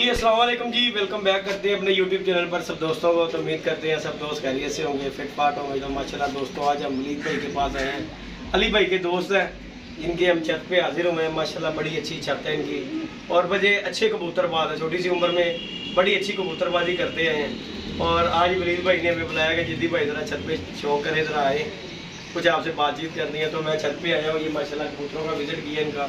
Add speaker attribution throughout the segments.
Speaker 1: जी अस्सलाम वालेकुम जी, welcome back करते हैं अपने यूट्यूब चैनल पर सब दोस्तों को। तो उम्मीद करते हैं सब दोस्त खैरियत से होंगे, फिट फाट होंगे। तो माशाल्लाह दोस्तों आज हम मलिक भाई के पास आए हैं। अली भाई के दोस्त हैं, इनके हम छत पे हाजिर हुए हैं। माशाल्लाह बड़ी अच्छी छत है इनकी और बड़े अच्छे कबूतरबाज है। छोटी सी उम्र में बड़ी अच्छी कबूतरबाजी करते हैं। और आज मलिक भाई ने हमें बुलाया कि जिद्दी भाई ज़रा छत पे शौक करें, ज़रा आए, कुछ आपसे बातचीत करनी है। तो मैं छत पे आया हूँ। ये माशाल्लाह कबूतरों का विजिट किया इनका,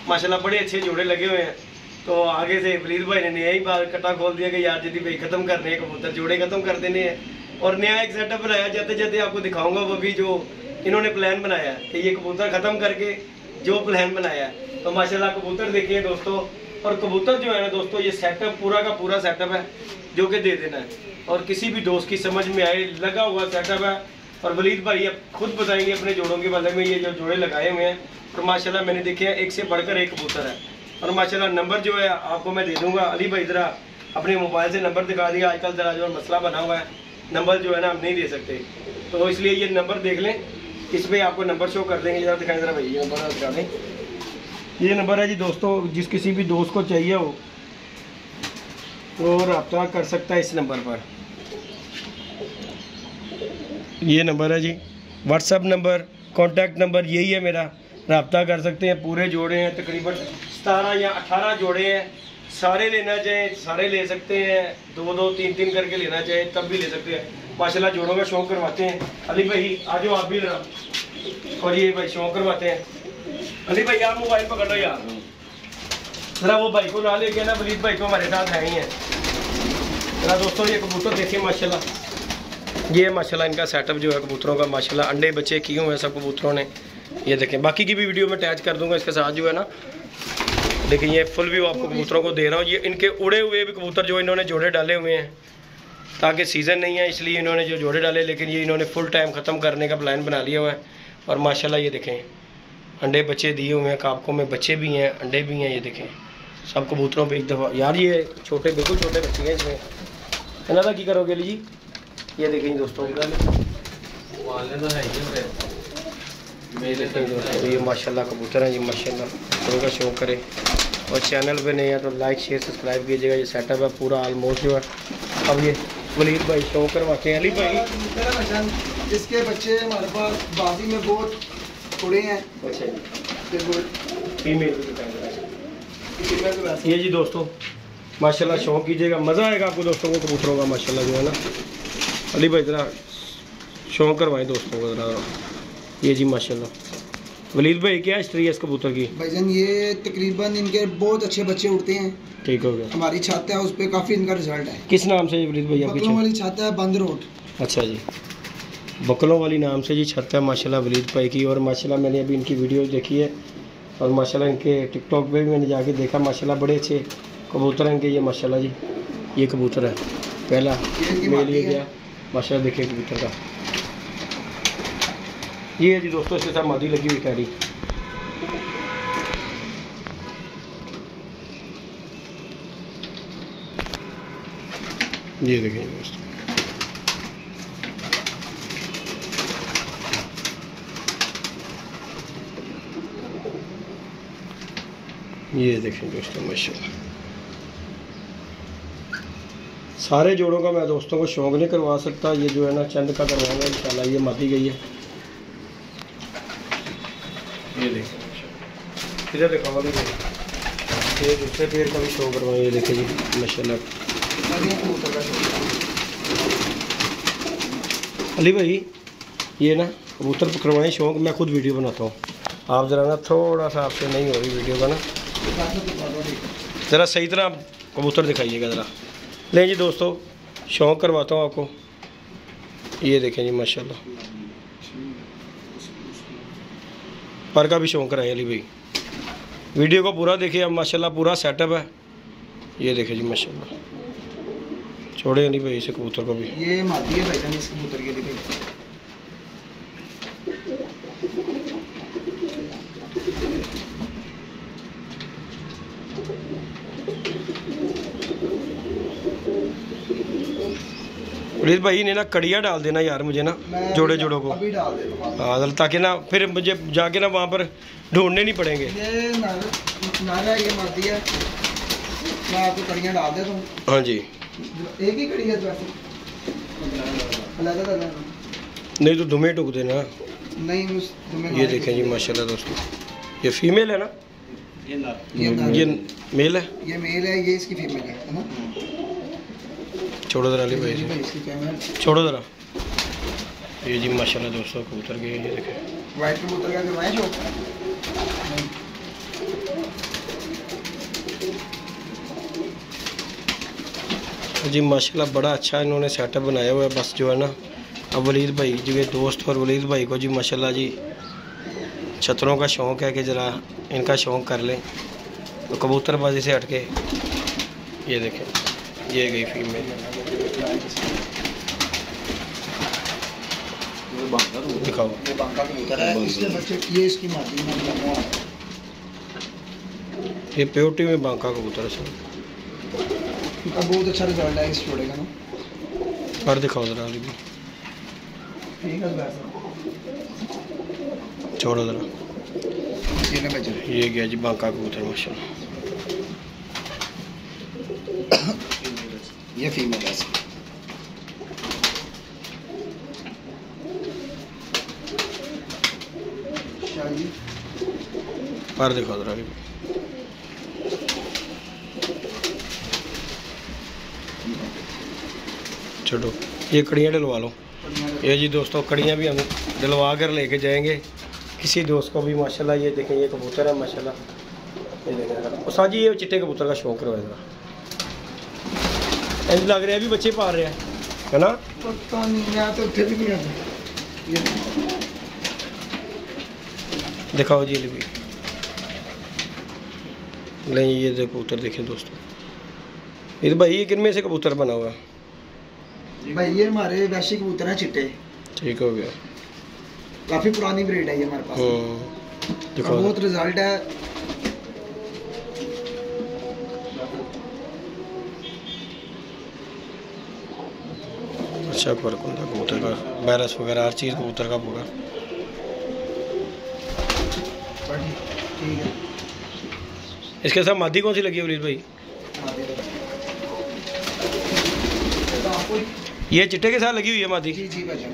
Speaker 1: माशाल्लाह बड़े अच्छे जोड़े लगे हुए हैं। तो आगे से वलीद भाई ने नया ही बात कट्टा खोल दिया कि यार जिद्दी भाई ख़त्म करने हैं, कबूतर जोड़े ख़त्म कर देने हैं और नया एक सेटअप बनाया। जाते जाते आपको दिखाऊंगा वो भी जो इन्होंने प्लान बनाया है कि ये कबूतर ख़त्म करके जो प्लान बनाया है। तो माशाल्लाह कबूतर देखिए दोस्तों, और कबूतर जो है ना दोस्तों, ये सेटअप पूरा का पूरा सेटअप है जो कि दे देना है और किसी भी दोस्त की समझ में आए, लगा हुआ सेटअप है। और वलीद भाई अब खुद बताएंगे अपने जोड़ों के बारे में। ये जो जोड़े लगाए हुए हैं और माशाल्लाह मैंने देखे हैं एक से बढ़कर एक कबूतर है। और माशाल्लाह नंबर जो है आपको मैं दे दूंगा। अली भाई ज़रा अपने मोबाइल से नंबर दिखा दिया। आजकल ज़रा जो मसला बना हुआ है, नंबर जो है ना हम नहीं दे सकते, तो इसलिए ये नंबर देख लें, इस पर आपको नंबर शो कर देंगे। ज़रा दिखाएं ज़रा भाई, ये नंबर दिखा दें। ये नंबर है जी दोस्तों, जिस किसी भी दोस्त को चाहिए हो तो रब्ता कर सकता है इस नंबर पर। ये नंबर है जी, व्हाट्सएप नंबर, कॉन्टैक्ट नंबर यही है मेरा, रब्ता कर सकते हैं। पूरे जोड़े हैं, तकरीबन 17 या 18 जोड़े हैं। सारे लेना चाहें सारे ले सकते हैं, 2-2 3-3 करके लेना चाहें तब भी ले सकते हैं। माशाल्लाह जोड़ों का शौक करवाते हैं। अली भाई आज आप भी लेना, और ये भाई शौक करवाते हैं। अली भाई आप मोबाइल पकड़ लो यार, ज़रा वो भाई को ला लेके ना, वलीद भाई को हमारे साथ है ही है। ज़रा दोस्तों ये कबूतर देखिए माशाल्लाह, ये माशाल्लाह इनका सेटअप जो है कबूतरों का, माशाल्लाह अंडे बच्चे किए हुए हैं सब कबूतरों ने। ये देखें, बाकी की भी वीडियो में अटैच कर दूंगा इसके साथ जो है ना। लेकिन ये फुल व्यू आपको कबूतरों को दे रहा हूँ। ये इनके उड़े हुए भी कबूतर जो इन्होंने जोड़े डाले हुए हैं, ताकि सीज़न नहीं है इसलिए इन्होंने जो जोड़े डाले, लेकिन ये इन्होंने फुल टाइम ख़त्म करने का प्लान बना लिया हुआ है। और माशाल्लाह ये देखें अंडे बच्चे दिए हुए हैं, कापकों में बच्चे भी हैं, अंडे भी हैं। ये देखें सब कबूतरों पर एक दफ़ा यार, ये छोटे बिल्कुल छोटे बच्चे हैं इसमें, है ना। की करोगे ली जी, ये देखें दोस्तों, ये माशाल्लाह कबूतर हैं। ये माशाल्लाह कबूतरों का शौक करें और चैनल पे नहीं है तो लाइक शेयर सब्सक्राइब कीजिएगा। ये सेटअप है पूरा ऑलमोस्ट जो है। अब ये वलीद भाई शौक करवाते हैं। अली भाई
Speaker 2: इसके बच्चे हमारे पास बाजी में बहुत उड़े हैं।
Speaker 1: अच्छा फीमेल, ये जी दोस्तों माशाल्लाह शौक कीजिएगा, मज़ा आएगा आपको दोस्तों को कबूतरों का माशाल्लाह जो है ना। अली भाई ज़रा शौक करवाएं दोस्तों को ज़रा। ये जी माशाल्लाह वलीद भाई क्या हिस्ट्री है इस कबूतर की?
Speaker 2: भाईजान ये तकरीबन इनके बहुत अच्छे बच्चे उड़ते हैं।
Speaker 1: ठीक हो गया।
Speaker 2: हमारी छत है उस पर काफ़ी इनका रिजल्ट है।
Speaker 1: किस नाम से वलीद भाई आपकी
Speaker 2: बकलों वाली छत है, बंद रोड।
Speaker 1: अच्छा जी, बकलों वाली नाम से जी छत है माशाल्लाह वलीद भाई की। और माशाल्लाह मैंने अभी इनकी वीडियो देखी है और माशाल्लाह इनके टिकटॉक पे भी मैंने जाके देखा। माशाल्लाह बड़े अच्छे कबूतर हैं इनके। ये माशाल्लाह जी ये कबूतर है पहला मेल लिए गया, माशाल्लाह देखिए कबूतर का। ये है जी दोस्तों इसके साथ मादी लगी हुई कैरी। ये देखिए दोस्तों, ये देखें दोस्तों माशाल्लाह। सारे जोड़ों का मैं दोस्तों को शौक नहीं करवा सकता, ये जो है ना चंद का करवाऊंगा इंशाल्लाह। ये मादी गई है, ये देखें इधर दिखाओ। ये दूसरे पेड़ का भी शो करवाएं। ये देखें जी माशाल्लाह। अली भाई ये ना कबूतर पकड़वाएं शौक, मैं खुद वीडियो बनाता हूँ। आप ज़रा ना थोड़ा सा आपसे नहीं हो रही वीडियो का ना, ज़रा सही तरह कबूतर दिखाइएगा ज़रा। ले जी दोस्तों शौक करवाता हूँ आपको। ये देखें जी माशाल्लाह, पर का भी शौक कराएं अली भाई। वीडियो को पूरा देखिए, अब माशाल्लाह पूरा सेटअप है। ये देखें जी माशाल्लाह, छोड़े अली भाई इसे कबूतर को भी।
Speaker 2: ये मादी है भाईजान इस कबूतर के लिए।
Speaker 1: वलीद भाई ने ना कड़िया डाल देना यार मुझे ना, जोड़े जोड़ों को
Speaker 2: अभी डाल देना,
Speaker 1: हाँ, ताकि ना फिर मुझे जाके ना वहाँ पर ढूंढने नहीं पड़ेंगे।
Speaker 2: ये नारा ये मादी है। मैं आपको कड़ियाँ डाल देता हूँ।
Speaker 1: हाँ जी,
Speaker 2: एक ही कड़ी है वैसे, अलग अलग है
Speaker 1: नहीं तो दुमे टुक देना।
Speaker 2: नहीं उस तुम्हें
Speaker 1: ये देखें जी माशाल्लाह दोस्तों, ये फीमेल है ना, ये मेल है,
Speaker 2: ये मेल है, ये इसकी फीमेल है ना।
Speaker 1: छोड़ो जरा अली भाई
Speaker 2: ये
Speaker 1: से,
Speaker 2: इसकी फीमेल।
Speaker 1: छोड़ो जरा। ये जी माशाल्लाह दोस्तों कबूतर के, ये देखें
Speaker 2: वाइट कबूतर का करवाएं शो।
Speaker 1: जी माशाल्लाह बड़ा अच्छा इन्होंने सेटअप बनाया हुआ है। बस जो है ना, अब वलीद भाई जी के दोस्त और वलीद भाई को जी माशाल्लाह जी छतरों का शौक़ है कि ज़रा इनका शौक़ कर लें, तो कबूतरबाजी से हटके ये देखें, ये गई फीमेल। दिखाओ,
Speaker 2: ये बांका कबूतर है, इसके बच्चे, ये इसकी मादी है।
Speaker 1: ये प्योरिटी में बांका कबूतर है सर,
Speaker 2: इनका बहुत अच्छा रिजल्ट है इस जोड़े का ना।
Speaker 1: पर दिखाओ ज़रा अली भाई,
Speaker 2: ठीक है वैसे।
Speaker 1: छोड़ो ज़रा।
Speaker 2: ये ना बच्चे,
Speaker 1: ये गया जी बांका कबूतर माशाल्लाह।
Speaker 2: ये फीमेल है।
Speaker 1: पर दिखाओ ज़रा अली भाई। छोड़ो, ये कड़ियाँ डलवा लो। ये जी दोस्तों कड़ियाँ भी हम डलवा कर लेके जाएंगे किसी दोस्त को भी माशाल्लाह। ये देखें ये कबूतर है माशाल्लाह, ये देखें और साजी ये चिट्टे कबूतर का शौक करवाए ज़रा, इंज लग रहा है अभी बच्चे पाल रहे हैं है ना।
Speaker 2: पता नहीं, मैं तो उठे भी नहीं आता।
Speaker 1: दिखाओ जी अली भाई, नहीं ये कबूतर देखें दोस्तों। ये भाई ये किन में से कबूतर बना हुआ है
Speaker 2: भाई? ये हमारे वैशी कबूतर हैं चिट्टे।
Speaker 1: ठीक हो गया,
Speaker 2: काफी पुरानी ब्रीड है ये हमारे पास।
Speaker 1: दिखाओ,
Speaker 2: बहुत रिजल्ट है।
Speaker 1: अच्छा फर्क होता है कबूतर का, बैरस वगैरह हर चीज़ कबूतर का पूरा।
Speaker 2: ठीक है।
Speaker 1: इसके साथ मादी कौन सी लगी है वलीद भाई? ये चिट्टे के साथ लगी हुई है मादी।
Speaker 2: जी जी भाई,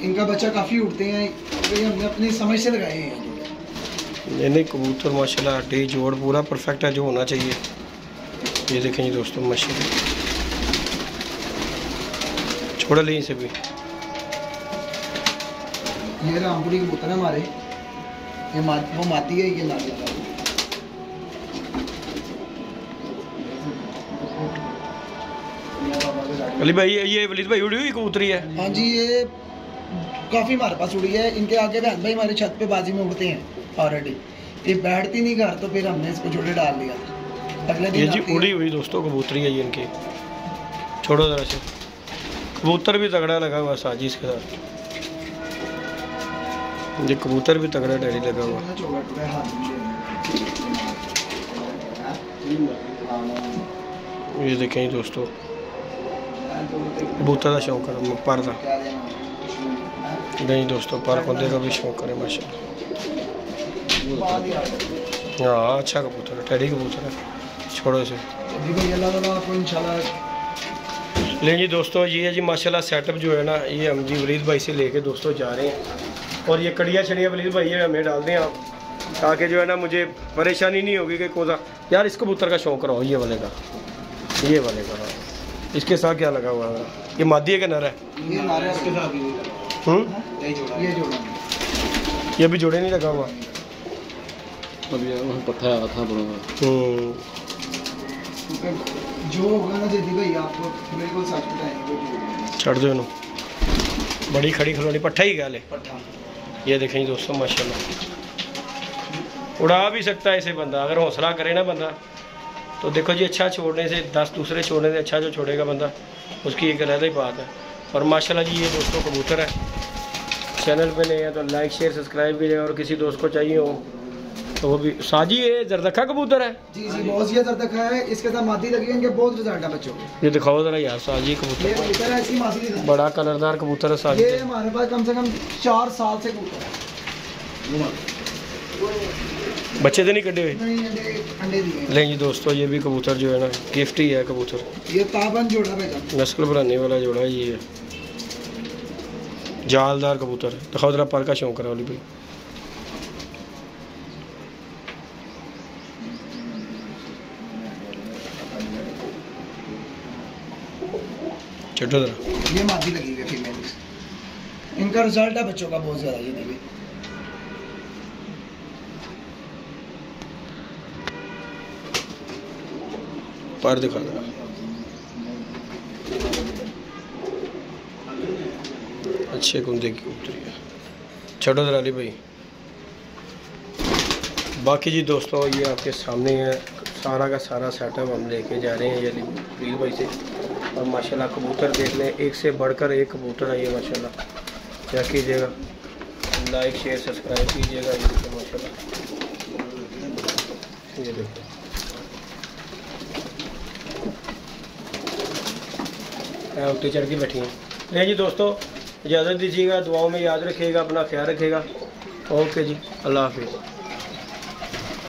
Speaker 2: इनका बच्चा काफ़ी उड़ते हैं, ये हमने अपनी समझ से लगाए हैं।
Speaker 1: नहीं कबूतर माशाल्लाह हड्डी जोड़ पूरा परफेक्ट है जो होना चाहिए। ये देखें जी दोस्तों माशाल्लाह, छोड़ ली इसे भी।
Speaker 2: ये रामपुरी कबूतर है हमारे, ये वो मादी है, ये नादी है।
Speaker 1: अली भाई ये वलीद भाई उड़ी हुई कबूतरी है?
Speaker 2: हाँ जी, ये काफ़ी हमारे पास उड़ी है। इनके आगे बहन भाई हमारे छत पे बाजी में उड़ते हैं ऑलरेडी। ये बैठती नहीं घर, तो फिर हमने इसको जोड़े डाल दिया। अगले दिन
Speaker 1: ये जी उड़ी हुई दोस्तों कबूतरी है ये इनकी। छोड़ो ज़रा से, कबूतर भी तगड़ा लगा हुआ साजी इसके साथ। ये कबूतर भी तगड़ा डैडी लगा हुआ। ये देखें दोस्तों कबूतर का शौक है, पर का नहीं दोस्तों, पर खुदे का भी शौक करे माशाल्लाह। हाँ अच्छा कबूतर है, टेडी कबूतर है। छोड़ो इसे। लेकिन जी दोस्तों ये है जी माशाल्लाह सेटअप जो है ना, ये हम जी वलीद भाई से लेके दोस्तों जा रहे हैं। और ये कड़ियाँ छड़ियाँ वलीद भाई ये हमें डाल दें आप, ताकि जो है ना मुझे परेशानी नहीं होगी कि कोसा यार इस कबूतर का शौक कराओ, ये वाले का, ये वाले का। इसके साथ क्या लगा हुआ है? ये मादी है कि नर है?
Speaker 2: ये नर है, इसके साथ ये जोड़ा,
Speaker 1: ये भी जोड़े नहीं लगा हुआ।
Speaker 3: पट्ठा था
Speaker 2: जो होगा ना जल्दी भाई आपको बिल्कुल सच बताएंगे।
Speaker 1: छड़ दो इन्हों, बड़ी खड़ी खिलौनी पट्ठा ही गया
Speaker 2: पट्ठा।
Speaker 1: ये देखें दोस्तों माशाल्लाह, उड़ा भी सकता है इसे बंदा अगर हौसला करे ना बंदा। तो देखो जी अच्छा छोड़ने से 10 दूसरे छोड़ने से अच्छा जो छोड़ेगा बंदा, उसकी एक अलग ही बात है। और माशाल्लाह जी ये दोस्तों कबूतर है, चैनल पे नए हैं तो लाइक शेयर सब्सक्राइब कीजिए। और किसी दोस्त को चाहिए हो तो वो भी। साजी ये जरदखा कबूतर है?
Speaker 2: जी जी बहुत ज़्यादा जरदखा है, इसके साथ मादी लगी है, इनके बहुत रिजल्ट है बच्चों को।
Speaker 1: ये दिखाओ जरा यार साजी कबूतर,
Speaker 2: ये कबूतर है, इसकी मादी है।
Speaker 1: बड़ा कलरदार कबूतर है साजी।
Speaker 2: ये हमारे पास कम से कम 4 साल से कबूतर है।
Speaker 1: बच्चे तो नहीं कटे हुए?
Speaker 2: नहीं, अंडे दिए।
Speaker 1: लें जी दोस्तों, ये भी कबूतर जो है ना गिफ्ट ही है कबूतर।
Speaker 2: ये ताबन जोड़ा भेजा,
Speaker 1: नस्ल बनाने वाला जोड़ा है ये, जालदार कबूतर है। दिखाओ जरा पर का शौक करा अली भाई। चटो जरा।
Speaker 2: ये मादी लगी हुई है फीमेल। इनका रिजल्ट है बच्चों का बहुत ज़्यादा। ये देखिए
Speaker 1: पर दिखा दो। अच्छे कुंदे की कबूतरी है। छोड़ो जरा अली भाई। बाकी जी दोस्तों, ये आपके सामने है सारा का सारा सेटअप हम लेके जा रहे हैं ये अली भाई से। और माशाल्लाह कबूतर देख लें, एक से बढ़कर एक कबूतर है ये माशाल्लाह। क्या कीजिएगा, लाइक शेयर सब्सक्राइब कीजिएगा। ये देखो माशाल्लाह, ये देखो उल्टी चढ़ के बैठी हैं। नहीं जी दोस्तों, इजाज़त दीजिएगा, दुआओं में याद रखिएगा, अपना ख्याल रखिएगा। ओके जी, अल्लाह हाफिज़।